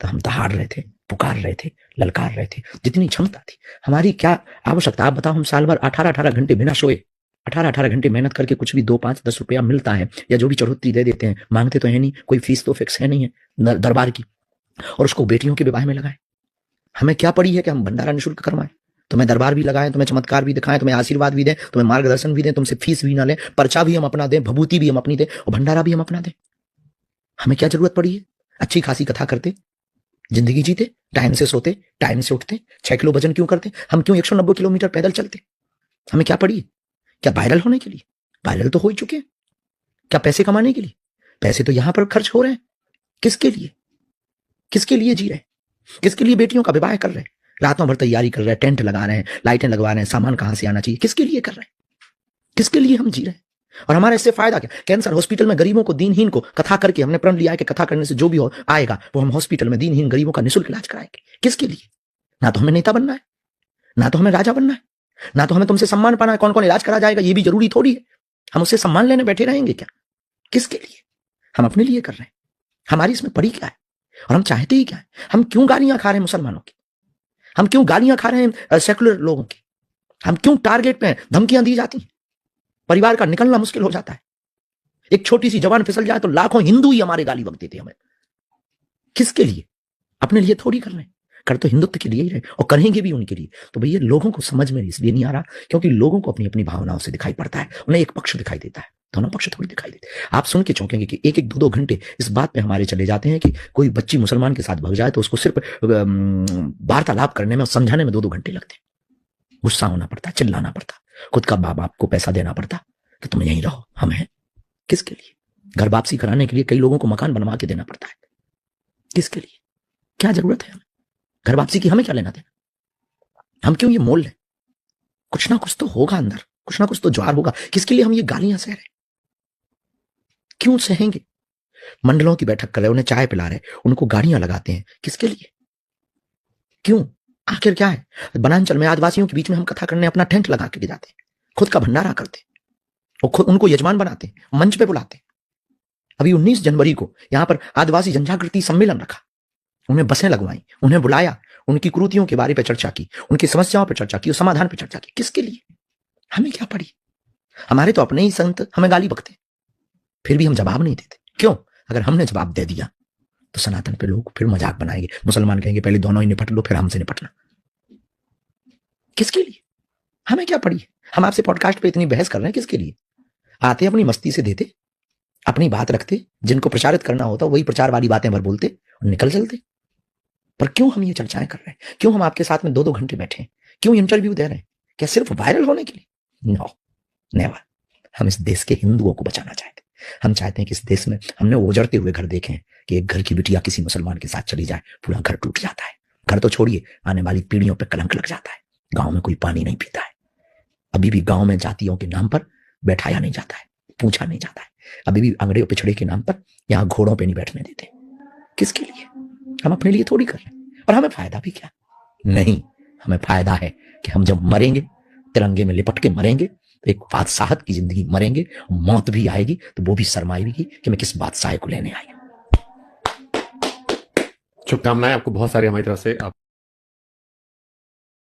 तो हम दहाड़ रहे थे, पुकार रहे थे, ललकार रहे थे, जितनी क्षमता थी। हमारी क्या आवश्यकता, आप बताओ, हम साल भर 18-18 घंटे बिना सोए 18-18 घंटे मेहनत करके कुछ भी 2-5-10 रुपया मिलता है, या जो भी चढ़ोतरी दे देते हैं, मांगते तो है नहीं, कोई फीस तो फिक्स है नहीं है दरबार की, और उसको बेटियों के विवाह में लगाएं। हमें क्या पड़ी है कि हम भंडारा निःशुल्क करवाएं, तुम्हें दरबार भी लगाएं, तुम्हें चमत्कार भी दिखाएं, तुम्हें आशीर्वाद भी दें, तुम्हें मार्गदर्शन भी दें, तुमसे फीस भी ना लें, पर्चा भी हम अपना दें, भभूति भी हम अपनी दें, और भंडारा भी हम अपना दें। हमें क्या जरूरत पड़ी है? अच्छी खासी कथा करते, जिंदगी जीते, टाइम से सोते, टाइम से उठते, 6 किलो वजन क्यों करते? हम क्यों 190 किलोमीटर पैदल चलते? हमें क्या पड़ी है? क्या वायरल होने के लिए? वायरल तो हो ही चुके हैं। क्या पैसे कमाने के लिए? पैसे तो यहां पर खर्च हो रहे हैं। किसके लिए? किसके लिए जी रहे हैं? किसके लिए बेटियों का विवाह कर रहे हैं? रातों भर तैयारी कर रहे हैं, टेंट लगा रहे हैं, लाइटें लगवा रहे हैं, सामान कहां से आना चाहिए, किसके लिए कर रहे हैं? किसके लिए हम जी रहे हैं? और हमारा इससे फायदा क्या? कैंसर हॉस्पिटल में गरीबों को, दीनहीन को, कथा करके हमने प्रण लिया है कि कथा करने से जो भी हो आएगा वो हम हॉस्पिटल में दीनहीन गरीबों का निःशुल्क इलाज कराएंगे। किसके लिए? ना तो हमें नेता बनना है, ना तो हमें राजा बनना है, ना तो हमें तुमसे सम्मान पाना है। कौन कौन इलाज करा जाएगा ये भी जरूरी थोड़ी है। हम उससे सम्मान लेने बैठे रहेंगे क्या? किसके लिए? हम अपने लिए कर रहे हैं। हमारी इसमें पड़ी क्या है और हम चाहते ही क्या है? हम क्यों गालियां खा रहे हैं मुसलमानों की? हम क्यों गालियां खा रहे हैं सेकुलर लोगों की? हम क्यों टारगेट पे धमकियां दी जाती हैं? परिवार का निकलना मुश्किल हो जाता है। एक छोटी सी जवान फिसल जाए तो लाखों हिंदू ही हमारे गाली बक देते हमें। किसके लिए? अपने लिए थोड़ी कर रहे हैं। कर तो हिंदुत्व के लिए ही रहे, और करेंगे भी उनके लिए। तो भैया लोगों को समझ में इसलिए नहीं आ रहा क्योंकि लोगों को अपनी अपनी भावनाओं से दिखाई पड़ता है। उन्हें एक पक्ष दिखाई देता है, दोनों पक्ष थोड़ी दिखाई देते। आप सुन के चौंकेंगे कि 1-1, 2-2 घंटे इस बात पे हमारे चले जाते हैं कि कोई बच्ची मुसलमान के साथ भग जाए तो उसको सिर्फ वार्तालाप करने में और समझाने में 2-2 घंटे लगते। गुस्सा होना पड़ता, चिल्लाना पड़ता, खुद का बाप को पैसा देना पड़ता कि तुम यहीं रहो, हम हैं। किसके लिए? घर वापसी कराने के लिए कई लोगों को मकान बनवा के देना पड़ता है। किसके लिए? क्या जरूरत है हमें घर वापसी की? हमें क्या लेना देना? हम क्यों ये मोल लें? कुछ ना कुछ तो होगा अंदर, कुछ ना कुछ तो ज्वार होगा। किसके लिए हम ये गालियां सह रहे? क्यों सहेंगे? मंडलों की बैठक कर रहे, उन्हें चाय पिला रहे, उनको गाड़ियां लगाते हैं, किसके लिए? क्यों? आखिर क्या है? वनांचल में आदिवासियों के बीच में हम कथा करने अपना टेंट लगा के जाते हैं, खुद का भंडारा करते और खुद उनको यजमान बनाते, मंच पे बुलाते। अभी 19 जनवरी को यहां पर आदिवासी जनजागृति सम्मेलन रखा, उन्हें बसें लगवाई, उन्हें बुलाया, उनकी कुरीतियों के बारे में चर्चा की, उनकी समस्याओं पर चर्चा की और समाधान पर चर्चा की। किसके लिए? हमें क्या पड़ी? हमारे तो अपने ही संत हमें गाली बकते, फिर भी हम जवाब नहीं देते। क्यों? अगर हमने जवाब दे दिया तो सनातन पे लोग फिर मजाक बनाएंगे। मुसलमान कहेंगे पहले दोनों ही निपट लो फिर हमसे निपटना। किसके लिए? हमें क्या पड़ी है? हम आपसे पॉडकास्ट पे इतनी बहस कर रहे हैं किसके लिए? आते अपनी मस्ती से देते, अपनी बात रखते, जिनको प्रचारित करना होता वही प्रचार वाली बातें भर बोलते और निकल चलते। पर क्यों हम ये चर्चाएं कर रहे हैं? क्यों हम आपके साथ में 2-2 घंटे बैठे हैं? क्यों इंटरव्यू दे रहे हैं? क्या सिर्फ वायरल होने के लिए? No, never. हम इस देश के हिंदुओं को बचाना चाहते हैं। हम चाहते हैं कि इस देश में हमने उजड़ते हुए घर देखे हैं कि एक घर की बिटिया किसी मुसलमान के साथ चली जाए, पूरा घर टूट जाता है। घर तो छोड़िए, आने वाली पीढ़ियों पर कलंक लग जाता है। गांव में कोई पानी नहीं पीता है। अभी भी गांव में जातियों के नाम पर बैठाया नहीं जाता है, पूछा नहीं जाता है। अभी भी अंगड़े पिछड़े के नाम पर यहां घोड़ों पे नहीं बैठने देते। किसके लिए? हम अपने लिए थोड़ी कर रहे हैं। और हमें फायदा भी क्या? नहीं, हमें फायदा है कि हम जब मरेंगे, तिरंगे में लिपट के मरेंगे, तो एक बादशाहत की जिंदगी मरेंगे, मौत भी आएगी तो वो भी शर्माएगी कि मैं किस बादशाह को लेने आई हूं। शुभकामनाएं आपको बहुत सारी हमारी तरफ से। आप